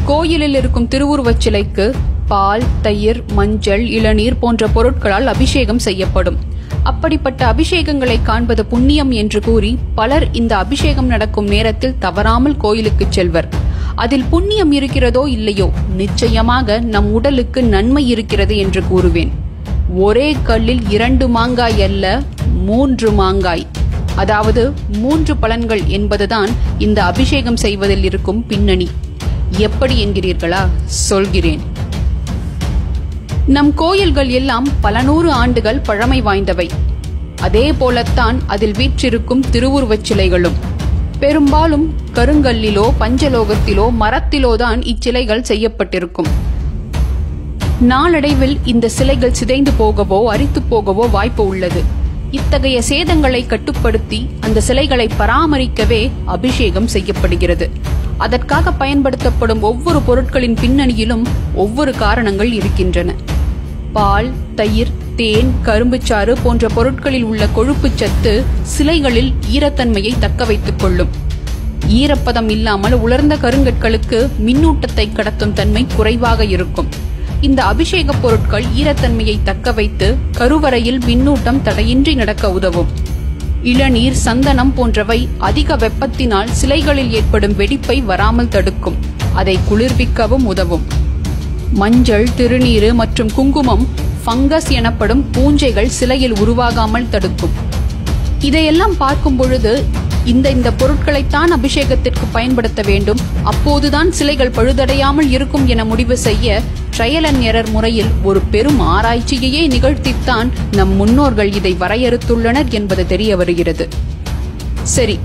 கோயிலில் இருக்கும் திருவுருவச் சிலைக்கு பால், தயிர், மஞ்சள், இளநீர் போன்ற பொருட்களால் அபிஷேகம் செய்யப்படும். அப்படிப்பட்ட அபிஷேகங்களை காண்பது புண்ணியம் என்று கூறி பலர் இந்த அபிஷேகம் நடக்கும் நேரத்தில் தவறாமல் கோயிலுக்கு செல்வர். அதில் புண்ணியம் இருக்கிறதோ இல்லையோ, நிச்சயமாக நம் உடலுக்கு நன்மை இருக்கிறது என்று கூறுவேன். ஒரே கல்லில் 2 மாங்காய் அல்ல, 3 மாங்காய், அதாவது 3 பலன்கள் என்பதுதான் இந்த அபிஷேகம் செய்வதில் இருக்கும் பின்னணி. எப்படி என்கிறீர்களா? சொல்கிறேன். நம் கோயில்கள் எல்லாம் பல 100 ஆண்டுகள் பழமை வாய்ந்தவை. அதே போலத்தான் அதில் வீற்றிருக்கும் திருவுருவச் சிலைகளும். பெரும்பாலும் கருங்கல்லிலோ, பஞ்சலோகத்திலோ, மரத்திலோ தான் இச்சிலைகள் செய்யப்பட்டிருக்கும். நாளடைவில் இந்த சிலைகள் சிதைந்து போகவோ அரித்து போகவோ வாய்ப்பு உள்ளது. இத்தகைய சேதங்களை கட்டுப்படுத்தி அந்த சிலைகளை பராமரிக்கவே அபிஷேகம் செய்யப்படுகிறது. அதற்காக பயன்படுத்தப்படும் ஒவ்வொரு பொருட்களின் பின்னணியிலும் ஒவ்வொரு காரணங்கள் இருக்கின்றன. பால், தயிர், தேன், கரும்புச்சாறு போன்ற பொருட்களில் உள்ள கொழுப்பு சத்து சிலைகளில் ஈரத்தன்மையை தக்க வைத்துக் கொள்ளும். ஈரப்பதம் இல்லாமல் உலர்ந்த கருங்கற்களுக்கு மின்னூட்டத்தை கடத்தும் தன்மை குறைவாக இருக்கும். இந்த அபிஷேக பொருட்கள் ஈரத்தன்மையை தக்க வைத்து கருவறையில் மின்னூட்டம் தடையின்றி நடக்க உதவும். இளநீர், சந்தனம் போன்றவை அதிக வெப்பத்தினால் சிலைகளில் ஏற்படும் வெடிப்பை வராமல் தடுக்கும். அதை குளிர்விக்கவும் உதவும். மஞ்சள், திருநீறு மற்றும் குங்குமம் ஃபங்கஸ் எனப்படும் பூஞ்சைகள் சிலையில் உருவாகாமல் தடுக்கும். இதையெல்லாம் பார்க்கும் பொழுது இந்த பொருட்களைத்தான் அபிஷேகத்திற்கு பயன்படுத்த வேண்டும், அப்போதுதான் சிலைகள் பழுதடையாமல் இருக்கும் என முடிவு செய்ய ட்ரையல் அண்ட் எரர் முறையில் ஒரு பெரும் ஆராய்ச்சியையே நிகழ்த்தித்தான் நம் முன்னோர்கள் இதை வரையறுத்துள்ளனர் என்பது தெரிய வருகிறது. சரி,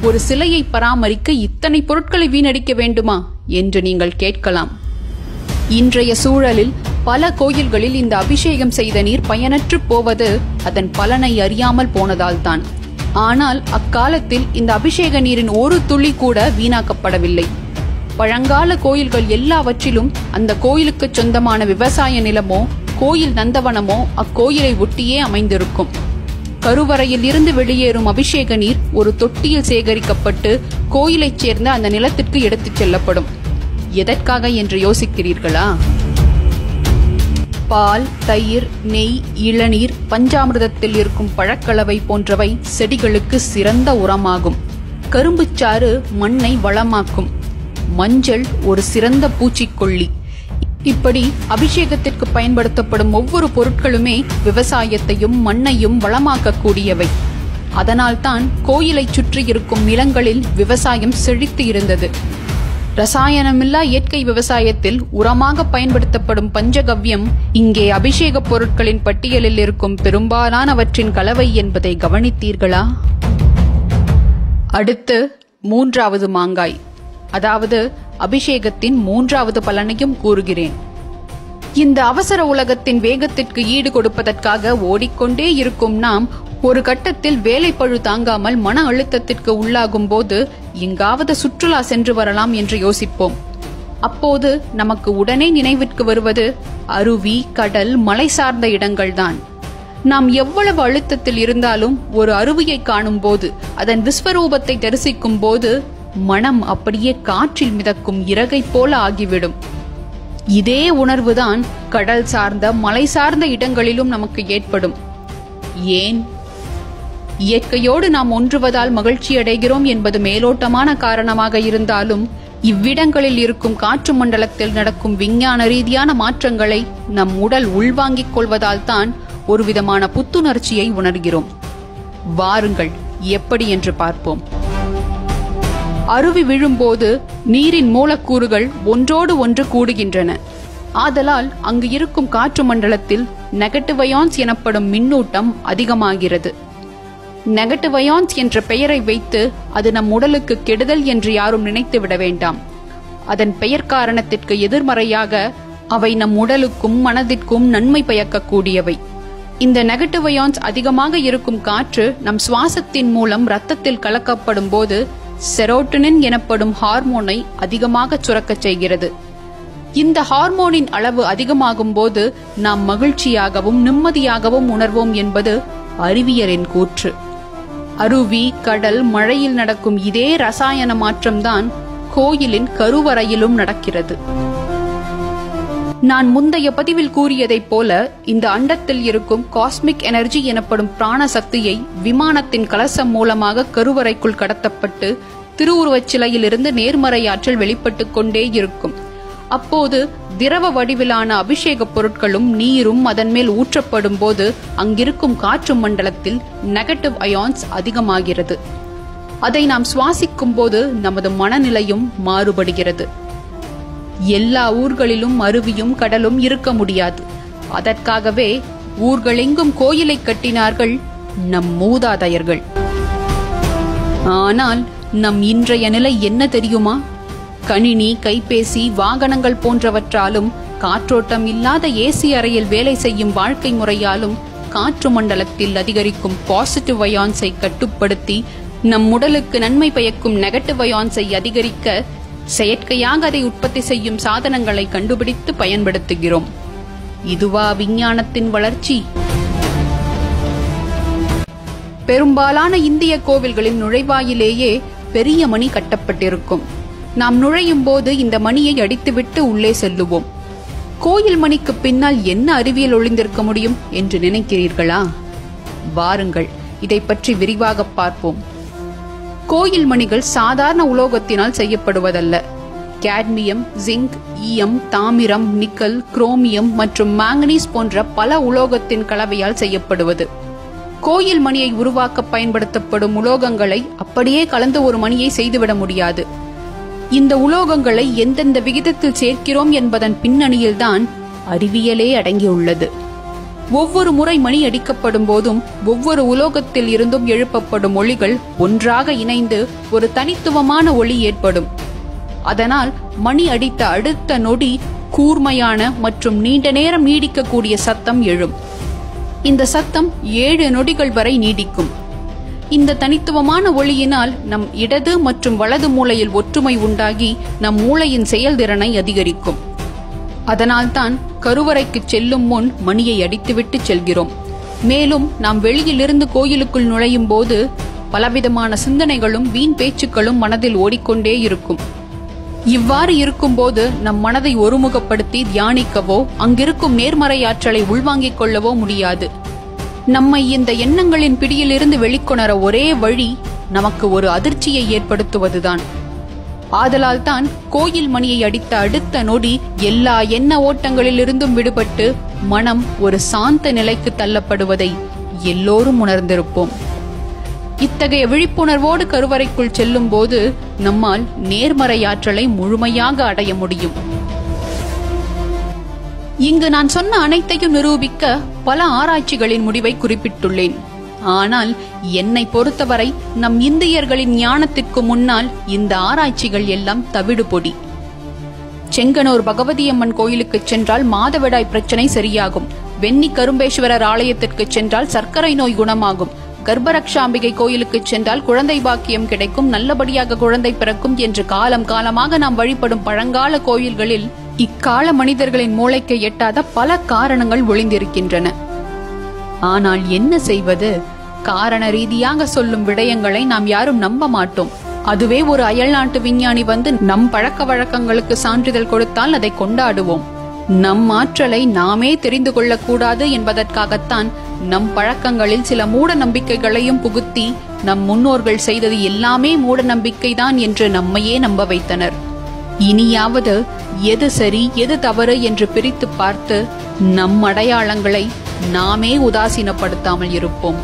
ஒரு சிலையை பராமரிக்க இத்தனை பொருட்களை வீணடிக்க வேண்டுமா என்று நீங்கள் கேட்கலாம். இன்றைய சூழலில் பல கோயில்களில் இந்த அபிஷேகம் செய்த நீர் பயனற்று போவது அதன் பலனை அறியாமல் போனதால்தான். ஆனால் அக்காலத்தில் இந்த அபிஷேக நீரின் ஒரு துளி கூட வீணாக்கப்படவில்லை. பழங்கால கோயில்கள் எல்லாவற்றிலும் அந்த கோயிலுக்கு சொந்தமான விவசாய நிலமோ கோயில் நந்தவனமோ அக்கோயிலை ஒட்டியே அமைந்திருக்கும். கருவறையில் இருந்து வெளியேறும் அபிஷேக நீர் ஒரு தொட்டியில் சேகரிக்கப்பட்டு கோயிலைச் சேர்ந்த அந்த நிலத்திற்கு எடுத்துச் செல்லப்படும். எதற்காக என்று யோசிக்கிறீர்களா? பால், தயிர், நெய், இளநீர், பஞ்சாமிர்தத்தில் இருக்கும் பழக்கலவை போன்றவை செடிகளுக்கு சிறந்த உரமாகும். கரும்புச்சாறு மண்ணை வளமாக்கும். மஞ்சள் ஒரு சிறந்த பூச்சிக்கொல்லி. இப்படி அபிஷேகத்திற்கு பயன்படுத்தப்படும் ஒவ்வொரு பொருட்களுமே விவசாயத்தையும் மண்ணையும் வளமாக்கக்கூடியவை. அதனால்தான் கோயிலை சுற்றி இருக்கும் நிலங்களில் விவசாயம் செழித்து இருந்தது. ரசாயனமில்லா இயற்கை விவசாயத்தில் உரமாக பயன்படுத்தப்படும் பஞ்சகவ்யம் இங்கே அபிஷேக பொருட்களின் பட்டியலில் இருக்கும் பெரும்பாலானவற்றின் கலவை என்பதை கவனித்தீர்களா? அடுத்து 3வது மாங்காய், அதாவது அபிஷேகத்தின் 3வது பலனையும் கூறுகிறேன். இந்த அவசர உலகத்தின் வேகத்திற்கு ஈடு கொடுப்பதற்காக ஓடிக்கொண்டே இருக்கும் நாம் ஒரு கட்டத்தில் வேலைப்பழு தாங்காமல் மன அழுத்தத்திற்கு உள்ளாகும் போது எங்காவது சுற்றுலா சென்று வரலாம் என்று யோசிப்போம். அப்போது நமக்கு உடனே நினைவிற்கு வருவது அருவி, கடல், மலை சார்ந்த இடங்கள்தான். நாம் எவ்வளவு அழுத்தத்தில் இருந்தாலும் ஒரு அருவியை காணும் போது, அதன் விஸ்வரூபத்தை தரிசிக்கும் போது மனம் அப்படியே காற்றில் மிதக்கும் இறகை போல ஆகிவிடும். இதே உணர்வுதான் கடல் சார்ந்த, மலை சார்ந்த இடங்களிலும் நமக்கு ஏற்படும். ஏன்? இயற்கையோடு நாம் ஒன்றுவதால் மகிழ்ச்சி அடைகிறோம் என்பது மேலோட்டமான காரணமாக இருந்தாலும், இவ்விடங்களில் இருக்கும் காற்று மண்டலத்தில் நடக்கும் விஞ்ஞான ரீதியான மாற்றங்களை நம் உடல் உள்வாங்கிக் கொள்வதால் தான் ஒரு விதமான புத்துணர்ச்சியை உணர்கிறோம். வாருங்கள், எப்படி என்று பார்ப்போம். அருவி விழும்போது நீரின் மூலக்கூறுகள் ஒன்றோடு ஒன்று கூடுகின்றன. ஆதலால் அங்கு இருக்கும் காற்று மண்டலத்தில் நெகட்டிவ் அயான்ஸ் எனப்படும் மின்னூட்டம் அதிகமாகிறது. நெகட்டிவ் அயான்ஸ் என்ற பெயரை வைத்து அது நம் உடலுக்கு கெடுதல் என்று யாரும் நினைத்து விட வேண்டாம். அதன் பெயர் காரணத்திற்கு எதிர்மறையாக அவை நம் உடலுக்கும் மனதிற்கும் நன்மை பயக்கக்கூடியவை. இந்த நெகட்டிவ் அயான்ஸ் அதிகமாக இருக்கும் காற்று நம் சுவாசத்தின் மூலம் இரத்தத்தில் கலக்கப்படும் போது செரோட்டோனின் எனப்படும் ஹார்மோனை அதிகமாக சுரக்கச் செய்கிறது. இந்த ஹார்மோனின் அளவு அதிகமாகும் போது நாம் மகிழ்ச்சியாகவும் நிம்மதியாகவும் உணர்வோம் என்பது அறிவியலின் கூற்று. அருவி, கடல், மழையில் நடக்கும் இதே ரசாயன மாற்றம்தான் கோயிலின் கருவறையிலும் நடக்கிறது. நான் முந்தைய பதிவில் கூறியதைப் போல இந்த அண்டத்தில் இருக்கும் காஸ்மிக் எனர்ஜி எனப்படும் பிராண சக்தியை விமானத்தின் கலசம் மூலமாக கருவறைக்குள் கடத்தப்பட்டு திருவுருவச் சிலையிலிருந்து நேர்மறை ஆற்றல் வெளிப்பட்டுக் கொண்டே இருக்கும். அப்போது திரவ வடிவிலான அபிஷேக பொருட்களும் நீரும் அதன் மேல் ஊற்றப்படும் போது அங்கிருக்கும் காற்று மண்டலத்தில் நெகட்டிவ் அயான்ஸ் அதிகமாகிறது. அதை நாம் சுவாசிக்கும் போது நமது மனநிலையும் மாறுபடுகிறது. எல்லா ஊர்களிலும் அருவியும் கடலும் இருக்க முடியாது. அதற்காகவே ஊர்களெங்கும் கோயிலை கட்டினார்கள் நம் மூதாதையர்கள். ஆனால் நம் இன்றைய நிலை என்ன தெரியுமா? கணினி, கைபேசி, வாகனங்கள் போன்றவற்றாலும் காற்றோட்டம் இல்லாத ஏசி அறையில் வேலை செய்யும் வாழ்க்கை முறையாலும் காற்று மண்டலத்தில் அதிகரிக்கும் பாசிட்டிவ் அயான்ஸை கட்டுப்படுத்தி நம் உடலுக்கு நன்மை பயக்கும் நெகட்டிவ் அயான்ஸை அதிகரிக்க செயற்கையாக அதை உற்பத்தி செய்யும் சாதனங்களை கண்டுபிடித்து பயன்படுத்துகிறோம். இதுவா விஞ்ஞானத்தின் வளர்ச்சி? பெரும்பாலான இந்திய கோவில்களின் நுழைவாயிலேயே பெரிய மணி கட்டப்பட்டிருக்கும். நாம் நுழையும் போது இந்த மணியை அடித்துவிட்டு உள்ளே செல்லுவோம். கோயில் மணிக்கு பின்னால் என்ன அறிவியல் ஒளிந்திருக்க முடியும் என்று நினைக்கிறீர்களா? வாருங்கள், இதை பற்றி விரிவாக பார்ப்போம். கோயில் மணிகள் சாதாரண உலோகத்தினால் செய்யப்படுவதல்ல. கேட்மியம், ஜிங்க், ஈயம், தாமிரம், நிக்கல், குரோமியம் மற்றும் மாங்கனீஸ் போன்ற பல உலோகத்தின் கலவையால் செய்யப்படுவது. கோயில் மணியை உருவாக்க பயன்படுத்தப்படும் உலோகங்களை அப்படியே கலந்து ஒரு மணியை செய்துவிட முடியாது. இந்த உலோகங்களை எந்தெந்த விகிதத்தில் சேர்க்கிறோம் என்பதன் பின்னணியில்தான் அறிவியலே அடங்கியுள்ளது. ஒவ்வொரு முறை மணி அடிக்கப்படும் போதும் ஒவ்வொரு உலோகத்தில் இருந்தும் எழுப்பப்படும் ஒளிகள் ஒன்றாக இணைந்து ஒரு தனித்துவமான ஒளி ஏற்படும். அதனால் மணி அடித்த அடுத்த நொடி கூர்மையான மற்றும் நீண்ட நேரம் நீடிக்கக்கூடிய சத்தம் எழும். இந்த சத்தம் 7 நொடிகள் வரை நீடிக்கும். இந்த தனித்துவமான ஒளியினால் நம் இடது மற்றும் வலது மூளையில் ஒற்றுமை உண்டாகி நம் மூளையின் செயல்திறனை அதிகரிக்கும். அதனால்தான் கருவறைக்கு செல்லும் முன் மணியை அடித்துவிட்டு செல்கிறோம். மேலும் நாம் வெளியிலிருந்து கோயிலுக்குள் நுழையும் போது பலவிதமான சிந்தனைகளும் வீண் பேச்சுக்களும் மனதில் ஓடிக்கொண்டே இருக்கும். இவ்வாறு இருக்கும்போது நம் மனதை ஒருமுகப்படுத்தி தியானிக்கவோ அங்கிருக்கும் நேர்மறை ஆற்றலை உள்வாங்கிக் கொள்ளவோ முடியாது. நம்மை இந்த எண்ணங்களின் பிடியிலிருந்து வெளிக்கொணர ஒரே வழி நமக்கு ஒரு அதிர்ச்சியை ஏற்படுத்துவதுதான். ஆதலால் தான் கோயில் மணியை அடித்த அடுத்த நொடி எல்லா எண்ண ஓட்டங்களிலிருந்தும் விடுபட்டு மனம் ஒரு சாந்த நிலைக்கு தள்ளப்படுவதை எல்லோரும் உணர்ந்திருப்போம். இத்தகைய விழிப்புணர்வோடு கருவறைக்குள் செல்லும் போது நம்மால் நேர்மறை ஆற்றலை முழுமையாக அடைய முடியும். இங்கு நான் சொன்ன அனைத்தையும் நிரூபிக்க பல ஆராய்ச்சிகளின் முடிவை குறிப்பிட்டுள்ளேன். ஆனால் என்னை பொறுத்தவரை நம் இந்தியர்களின் ஞானத்திற்கு முன்னால் இந்த ஆராய்ச்சிகள் எல்லாம் தவிடு பொடி. செங்கனூர் பகவதியம்மன் கோயிலுக்கு சென்றால் மாதவிடாய் பிரச்சனை சரியாகும். வெண்ணி கரும்பேஸ்வரர் ஆலயத்திற்கு சென்றால் சர்க்கரை நோய் குணமாகும். கர்ப்பரக்ஷாம்பிகை கோயிலுக்கு சென்றால் குழந்தை பாக்கியம் கிடைக்கும், நல்லபடியாக குழந்தை பிறக்கும் என்று காலம் காலமாக நாம் வழிபடும் பழங்கால கோயில்களில் இக்கால மனிதர்களின் மூளைக்கு எட்டாத பல காரணங்கள் ஒளிந்திருக்கின்றன. ஆனால் என்ன செய்வது? காரண ரீதியாக சொல்லும் விடயங்களை நாம் யாரும் நம்ப மாட்டோம். அதுவே ஒரு அயல்நாட்டு விஞ்ஞானி வந்து நம் பழக்க வழக்கங்களுக்கு சான்றிதழ் கொடுத்தால் அதை கொண்டாடுவோம். நம் ஆற்றலை நாமே தெரிந்து கொள்ளக்கூடாது என்பதற்காகத்தான் நம் பழக்கங்களில் சில மூட நம்பிக்கைகளையும் புகுத்தி நம் முன்னோர்கள் செய்தது எல்லாமே மூட நம்பிக்கைதான் என்று நம்மையே நம்ப வைத்தனர். இனியாவது எது சரி எது தவறு என்று பிரித்து பார்த்து நம் அடையாளங்களை நாமே உதாசீனப்படுத்தாமல் இருப்போம்.